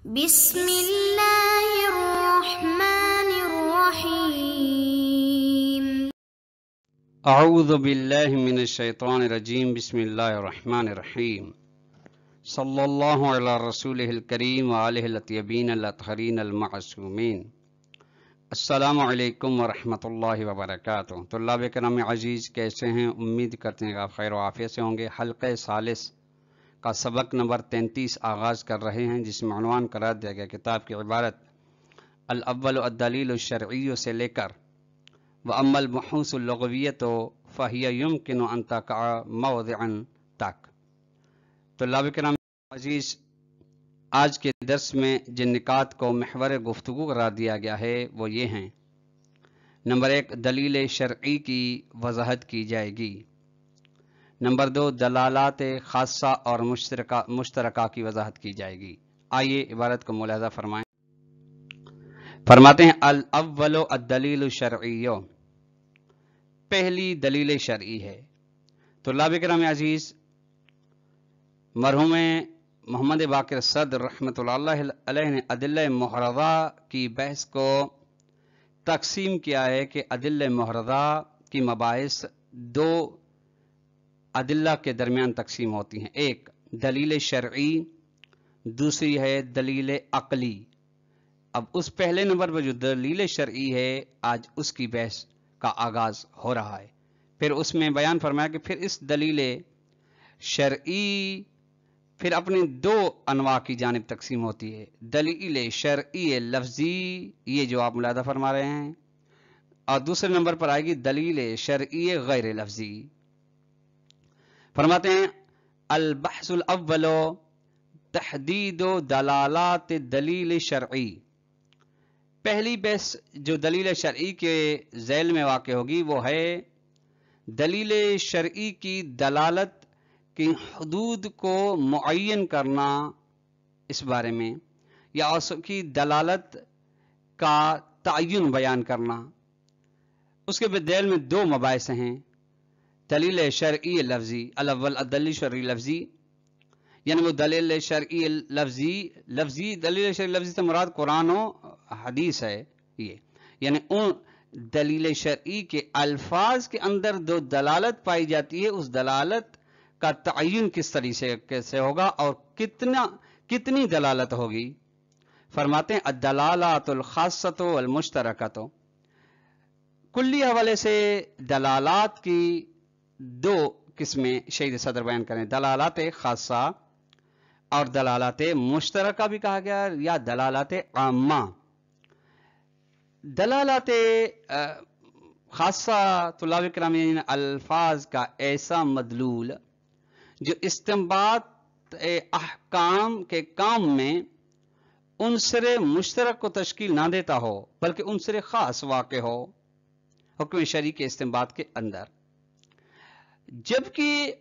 بسم اللہ الرحمن الرحیم۔ اعوذ باللہ من الشیطان الرجیم۔ بسم اللہ الرحمن الرحیم۔ صلی اللہ علی رسولہ الکریم وآلہ الاطیبین الاطہرین المعصومین۔ السلام علیکم ورحمۃ اللہ وبرکاتہ۔ طلاب کرام عزیز، کیسے ہیں؟ امید کرتے ہیں کہ آپ خیر و عافیت سے ہوں گے۔ حلقہ ثالث کا سبق نمبر 33 آغاز کر رہے ہیں، جس میں عنوان قرار دیا گیا کتاب کی عبارت الاول الدلیل الشرعی سے لے کر وَأَمَّا الْبُحُوثُ اللُّغَوِيَّةُ فَهِيَ يُمْكِنُ أَن تَقَعَ مَوْضِعًا تک۔ طلاب کرام عزیز، آج کے درس میں جن نکات کو محور گفتگو قرار دیا گیا ہے وہ یہ ہیں۔ نمبر 1، دلیل شرعی کی وضاحت کی جائے گی۔ نمبر 2، دلالات خاصہ اور مشترکہ کی وضاحت کی جائے گی۔ آئیے عبارت کو ملاحظہ فرمائیں۔ فرماتے ہیں الاول الدلیل الشرعی، پہلی دلیل شرعی ہے۔ طلاب کرام عزیز، مرحوم محمد باقر صدر رحمۃ اللہ علیہ نے ادلہ محرزہ کی بحث کو تقسیم کیا ہے کہ ادلہ محرزہ کی مباحث دو ادلہ کے درمیان تقسیم ہوتی ہیں، ایک دلیل شرعی، دوسری ہے دلیل عقلی۔ اب اس پہلے نمبر پر جو دلیل شرعی ہے، آج اس کی بحث کا آغاز ہو رہا ہے۔ پھر اس میں بیان فرمایا کہ پھر اس دلیل شرعی پھر اپنی دو انواع کی جانب تقسیم ہوتی ہے، دلیل شرعی لفظی، یہ جو آپ ملاحظہ فرما رہے ہیں، اور دوسرے نمبر پر آئے گی دلیل شرعی غیر لفظی۔ فرماتے ہیں البحث الاول تحدید دلالات دلیل شرعی۔ پہلی بحث جو دلیل شرعی کے ذیل میں واقع ہوگی وہ ہے دلیل شرعی کی دلالت کی حدود کو معین کرنا، اس بارے میں، یا اس کی دلالت کا تعین بیان کرنا۔ اس کے ذیل میں دو مباحث ہیں، دلیل شرعی لفظی، الاول الدلیل شرعی لفظی، یعنی وہ دلیل شرعی لفظی دلیل شرعی لفظی سے مراد قرآن و حدیث ہے، یہ یعنی ان دلیل شرعی کے الفاظ کے اندر جو دلالت پائی جاتی ہے، اس دلالت کا تعین کس طریقے سے ہوگا اور کتنی دلالت ہوگی۔ فرماتے ہیں الدلالات الخاصۃ والمشترکۃ۔ کلی حوالے سے دلالات کی دو قسمیں شہید صدر بیان کریں، دلالات خاصہ اور دلالات مشترکہ بھی کہا گیا یا دلالات عامہ۔ دلالات خاصہ طلاب کرام یعنی الفاظ کا ایسا مدلول جو استنباط احکام کے کام میں عنصر مشترک کو تشکیل نہ دیتا ہو بلکہ عنصر خاص واقع ہو حکم شرعی کے استنباط کے اندر، جبکہ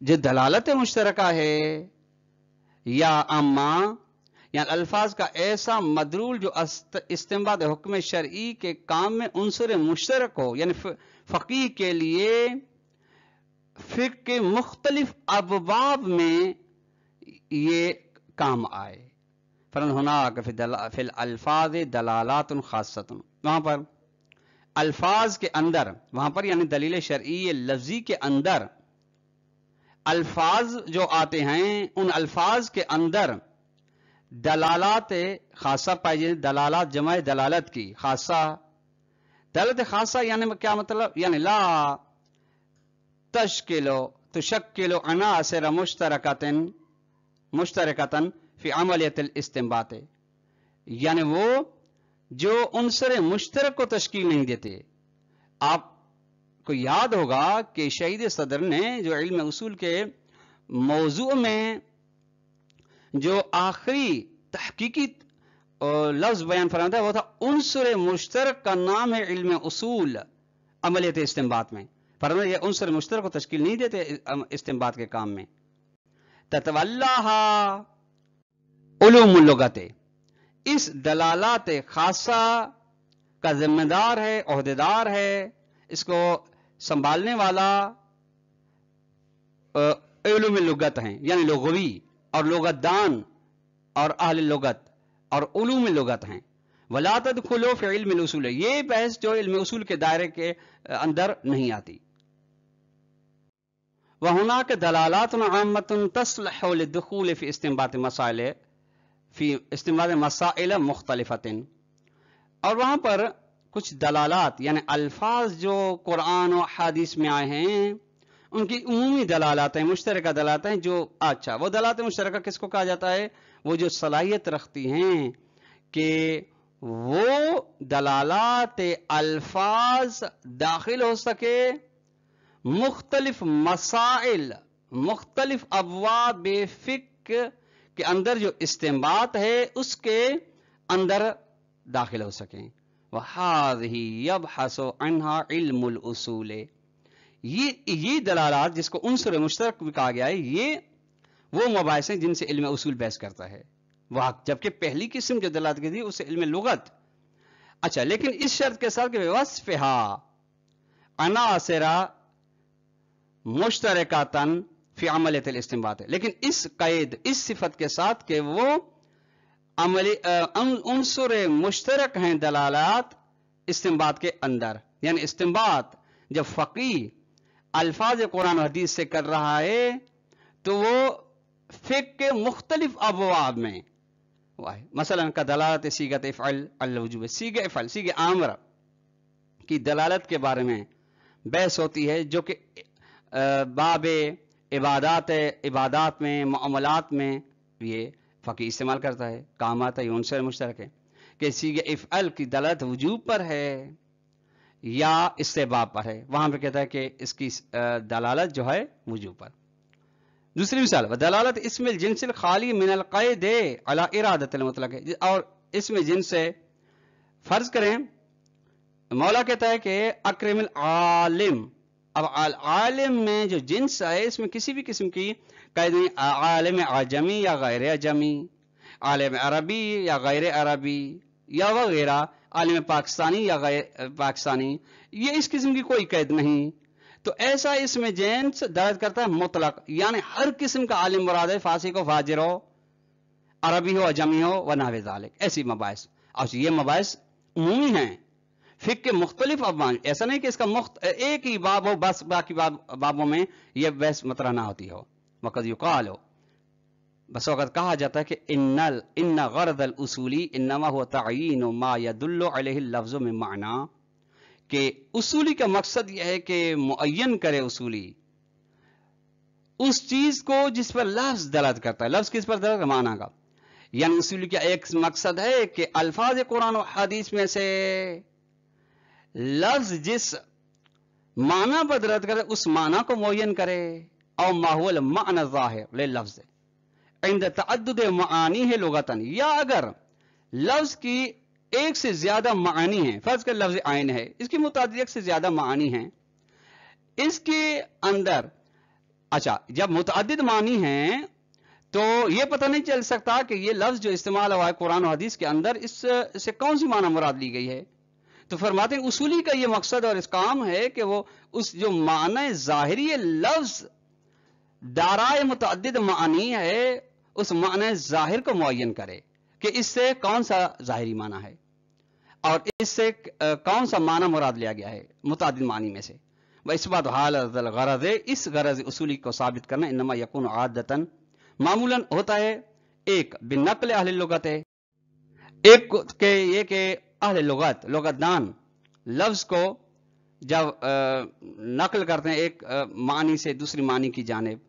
جو دلالت مشترکہ ہے یا عامہ، یعنی الفاظ کا ایسا مدلول جو استنباط حکم شرعی کے کام میں عنصر مشترک ہو، یعنی فقیہ کے لیے فقہ کے مختلف ابواب میں یہ کام آئے۔ فرض ہناک فی الالفاظ دلالات خاصۃ، وہاں پر الفاظ کے اندر، وہاں پر یعنی دلیل شرعی لفظی کے اندر الفاظ جو آتے ہیں، ان الفاظ کے اندر دلالات خاصہ پائی جائیں۔ دلالات جمع دلالت کی، خاصہ دلالت خاصہ یعنی کیا مطلب؟ یعنی لا تشکل عناصر مشترکۃ فی عملیت الاستنباط، یعنی وہ جو عنصر مشترک کو تشکیل نہیں دیتے۔ آپ کو یاد ہوگا کہ شہید صدر نے جو علم اصول کے موضوع میں جو آخری تحقیقی لفظ بیان فرمایا تھا وہ تھا عنصر مشترک کا نام ہے علم اصول عملیت استنباط میں۔ فرمایا یہ عنصر مشترک کو تشکیل نہیں دیتے استنباط کے کام میں۔ تتولاھا علوم اللغت، اس دلالات خاصہ کا ذمہ دار ہے، عہدیدار ہے، اس کو سنبھالنے والا علوم اللغت ہیں، یعنی لغوی اور لغت دان اور اہل لغت اور علوم لغت ہیں. ولا تدخلوا فی علم الاصول، یہ بحث جو علم اصول کے دائرے کے اندر نہیں آتی. وهناك دلالات عامة تصلح للدخول في استنباط مسائل مختلفة، اور وہاں پر کچھ دلالات یعنی الفاظ جو قرآن و حدیث میں آئے ہیں ان کی عمومی دلالات ہیں، مشترکہ دلالات ہیں. جو اچھا وہ دلالات مشترکہ کس کو کہا جاتا ہے؟ وہ جو صلاحیت رکھتی ہیں کہ وہ دلالات الفاظ داخل ہو سکے مختلف مسائل، مختلف ابواب فقہ کے اندر جو استنباط ہے اس کے اندر داخل ہو سکیں. وَهَذِهِ يَبْحَثُ عَنْهَا عِلْمُ الْأُصُولِ، یہ دلالات جس کو عنصر مشترک بھی کہا گیا ہے، یہ وہ مباحث ہیں جن سے علم اصول بحث کرتا ہے. وہ جبکہ پہلی قسم جو دلالات کی تھی اسے علم لغت. اچھا لیکن اس شرط کے ساتھ کہ وصفها عناصر مشترکاتن فی عملیت الاستنباط، لیکن اس قید، اس صفت کے ساتھ کہ وہ عملی عنصر مشترک ہیں دلالات استنباط کے اندر. یعنی استنباط جب فقیہ الفاظ قرآن و حدیث سے کر رہا ہے تو وہ فقہ کے مختلف ابواب میں مثلا کا دلالت صیغۃ افعل الوجوب، صیغہ افعل، صیغہ امر کی دلالت کے بارے میں بحث ہوتی ہے جو کہ باب عبادات میں، معاملات میں یہ فقیہ استعمال کرتا ہے. کامات یہ عنصر مشترک ہے کہ صیغہ افعل کی دلالت وجوب پر ہے یا استحباب پر ہے، وہاں پہ کہتا ہے کہ اس کی دلالت جو ہے وجوب پر. دوسری مثال دلالت اسم الجنس الخالی من القید علی ارادۃ المطلق، اور اسم جنس سے فرض کریں مولا کہتا ہے کہ اکرم العالم. اب عالم میں جو جنس ہے اس میں کسی بھی قسم کی قید نہیں، عالم عجمی یا غیر عجمی، عالم عربی یا غیر عربی یا وغیرہ، عالم پاکستانی یا غیر پاکستانی، یہ اس قسم کی کوئی قید نہیں. تو ایسا اس میں جنس درج کرتا ہے مطلق، یعنی ہر قسم کا عالم مراد ہے، فاسق ہو، فاجر ہو، عربی ہو، عجمی ہو، ونحو ذالک. ایسی مباحث، اور یہ مباحث عمومی ہیں فقہ کے مختلف ابواب. ایسا نہیں کہ اس کا ایک ہی باب ہو بس باقی بابوں میں یہ بحث مطرح نہ ہوتی ہو. وقد یقال، بس وقت کہا جاتا ہے کہ ان غرض الاصولی انما هو تعیین ما يدل علیہ اللفظ من معنی، کہ اصولی کا مقصد یہ ہے کہ معین کرے اصولی اس چیز کو جس پر لفظ دلالت کرتا ہے. لفظ کس پر دلالت کرتا ہے؟ معنی کا. یعنی اصولی کا ایک مقصد ہے کہ الفاظ قرآن و حدیث میں سے لفظ جس معنی پر دلالت کرے اس معنی کو معین کرے. او ما هو المعنى الظاہر للفظ عند تعدد معانی ہے لغتاً، یا اگر لفظ کی ایک سے زیادہ معانی ہیں، فرض کر لفظ عین ہے، اس کی متعدد ایک سے زیادہ معانی ہیں اس کے اندر. اچھا جب متعدد معنی ہیں تو یہ پتہ نہیں چل سکتا کہ یہ لفظ جو استعمال ہوا ہے قرآن و حدیث کے اندر اس سے کون سی معنی مراد لی گئی ہے. تو فرماتے ہیں اصولی کا یہ مقصد اور اس کام ہے کہ وہ اس جو معنی ظاہری لفظ دارائے متعدد معانی ہے اس معنی ظاہر کو معین کرے کہ اس سے کون سا ظاہری معنی ہے اور اس سے کون سا معنی مراد لیا گیا ہے متعدد معنی میں سے. اس بات حالت الغرض ہے، اس غرض اصولی کو ثابت کرنا انما یکون عادتاً معمولاً ہوتا ہے ایک بنقل اہل لغت ہے، ایک کہ یہ کہ اہل لغت دان لفظ کو جب نقل کرتے ہیں ایک معنی سے دوسری معنی کی جانب،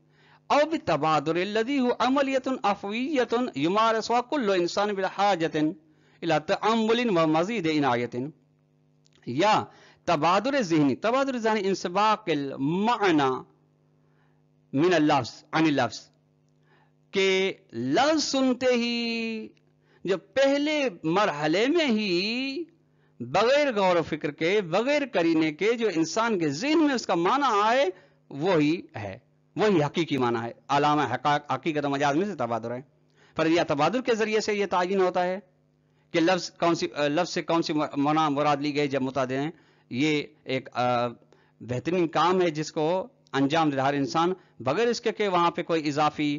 او بالتبادر الذي هو عملیۃ عفویۃ یمارسها كل انسان بحاجۃ الى تأمل ومزید عنایۃ، یا تبادر ذہنی انسباق المعنی من اللفظ عن اللفظ، کہ لفظ سنتے ہی جو پہلے مرحلے میں ہی بغیر غور و فکر کے، بغیر قرینے کے جو انسان کے ذہن میں اس کا معنی آئے وہی ہے، وہی حقیقی معنی ہے. علامہ حقیقت و مجاز میں سے تبادر ہے. پر یہ تبادر کے ذریعے سے یہ تعین ہوتا ہے کہ لفظ سے کون سی معنی مراد لی گئی جب متعدد ہیں. یہ ایک بہترین کام ہے جس کو انجام دے ہر انسان بغیر اس کے کہ وہاں پہ کوئی اضافی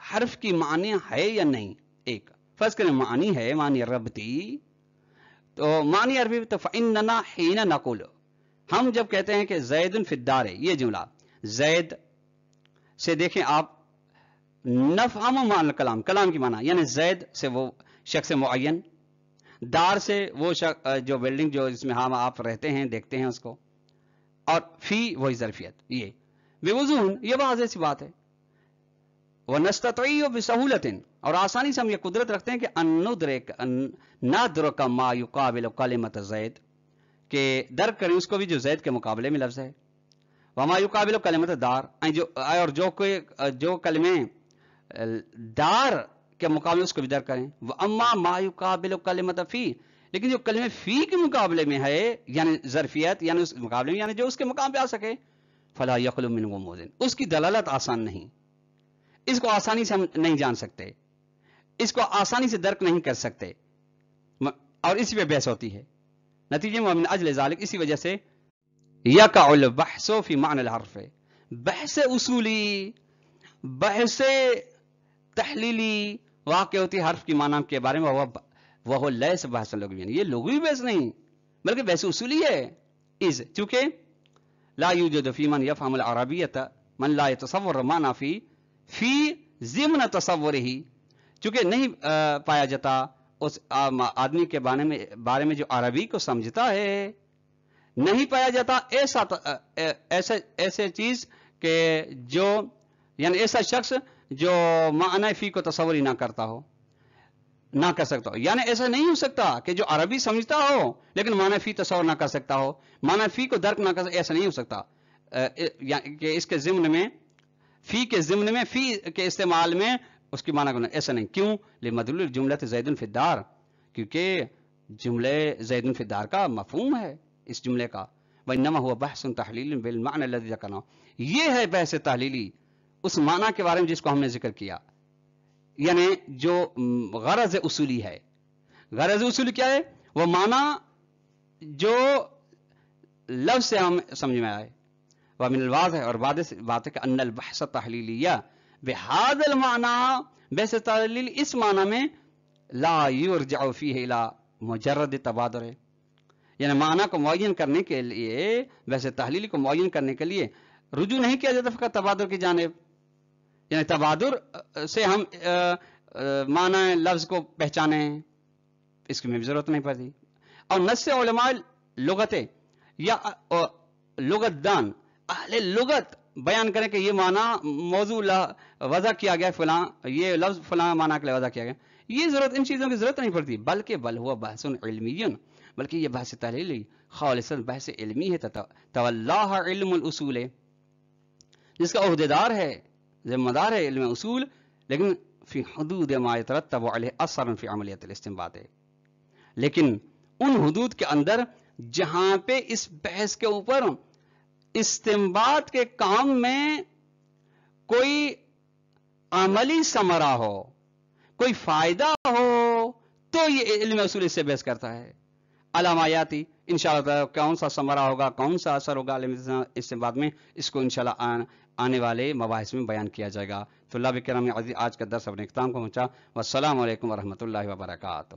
حرف کی معنی ہے یا نہیں. ایک فرض کریں معنی ہے، معنی ربطی، تو معنی عربی تو فإننا حين نقول، ہم جب کہتے ہیں کہ زید فی الدار، یہ جملہ زید سے دیکھیں آپ نفہم معنی کلام، کلام کی معنی یعنی زید سے وہ شخص معین، دار سے وہ جو بلڈنگ جو جس میں ہم آپ رہتے ہیں دیکھتے ہیں اس کو، اور فی وہی ظرفیت. یہ بے وضوح یہ واضح سی بات ہے. وَنَسْتَطِيعُ بِسَهُولَةٍ، اور آسانی سے ہم یہ قدرت رکھتے ہیں کہ نَدْرَكَ مَا يُقَابِلُ كَلِمَةَ زید، کہ درک کریں اس کو بھی جو زید کے مقابلے میں لفظ ہے. وَمَا يُقَابِلُ كَلِمَةَ دار، اور جو کلمے دار کے مقابلے اس کو بھی درک کریں. وَأَمَّا مَا يُقَابِلُ كَلِمَةَ فِي، لیکن جو کلمے فی کے مقابلے میں ہے یعنی ظرفیت، یعنی اس مقابلے میں، یعنی جو اس کے مقام پہ آ سکے، فلا یخلو من غموض، اس کی دلالت آسان نہیں، اس کو آسانی سے ہم نہیں جان سکتے، اس کو آسانی سے درک نہیں کر سکتے، اور اسی پہ بحث ہوتی ہے. نتیجے میں من اجل ذالک، اسی وجہ سے یقع البحث فی معنی الحرف، بحث اصولی، بحث تحلیلی واقع ہوتی ہے حرف کی معنی کے بارے میں. وہ لیس بحث لغوی، یہ لغوی بحث نہیں بلکہ بحث اصولی ہے. از چونکہ لا یوجد فی من یفهم العربیت من لا يتصور معنی فی ضمن تصورہ، چونکہ نہیں پایا جاتا اس آدمی کے بارے میں جو عربی کو سمجھتا ہے، نہیں پایا جاتا ایسے چیز کہ جو یعنی ایسا شخص جو معنی فی کو تصور ہی نہ کرتا ہو، نہ کر سکتا ہو. یعنی ایسا نہیں ہو سکتا کہ جو عربی سمجھتا ہو لیکن معنی فی تصور نہ کر سکتا ہو، معنی فی کو درک نہ کر سکتا، ایسا نہیں ہو سکتا. کہ اس کے ضمن میں، فی کے ضمن میں، فی کے استعمال میں اس کی معنی کو ایسا نہیں. کیوں؟ لمدلول الجملۃ زید فی الدار، کیونکہ جملے زید فی الدار کا مفہوم ہے اس جملے کا. وانما هو بحث تحلیل بالمعنى الذي ذكرناه، یہ ہے بحث تحلیلی اس معنی کے بارے میں جس کو ہم نے ذکر کیا، یعنی جو غرض اصولی ہے. غرض اصولی کیا ہے؟ وہ معنی جو لفظ سے ہم سمجھ میں آئے. ومن الواضح، اور بات ہے کہ ان البحث تحلیلیہ بهذا المعنى، بحث تحلیل اس معنی میں لا یرجع فیہ الى مجرد تبادر، یعنی معنی کو معین کرنے کے لیے، بحث تحلیلی کو معین کرنے کے لیے رجوع نہیں کیا جاتا فقط تبادر کی جانب. یعنی تبادر سے ہم معنی لفظ کو پہچانے، اس کی میں بھی ضرورت نہیں پڑتی. اور نص علماء لغت یا لغت دان اہل لغت بیان کریں کہ یہ معنی موضوع وضع کیا گیا فلاں، یہ لفظ فلاں معنی کے لیے وضع کیا گیا، یہ ضرورت، ان چیزوں کی ضرورت نہیں پڑتی. بلکہ بل ہوا بحث علمی، بلکہ یہ بحث تحلیلی خالصاً بحث علمی ہے. تولاہ علم الاصول، جس کا عہدیدار ہے، ذمہ دار ہے علم اصول، لیکن فی حدود ما یترتب علیہ اثر فی عملیت الاستنباط، لیکن ان حدود کے اندر جہاں پہ اس بحث کے اوپر استنباط کے کام میں کوئی عملی ثمرہ ہو، کوئی فائدہ ہو، تو یہ علم اصول اس سے بحث کرتا ہے. علاماتی انشاءاللہ تعالی کون سا ثمرہ ہوگا، کون سا اثر ہوگا علم استنباط میں، اس کو انشاءاللہ آنے والے مباحث میں بیان کیا جائے گا. تو اللہ کرام عزیز، آج کا درس اپنے اختتام کو پہنچا. والسلام علیکم ورحمۃ اللہ وبرکاتہ.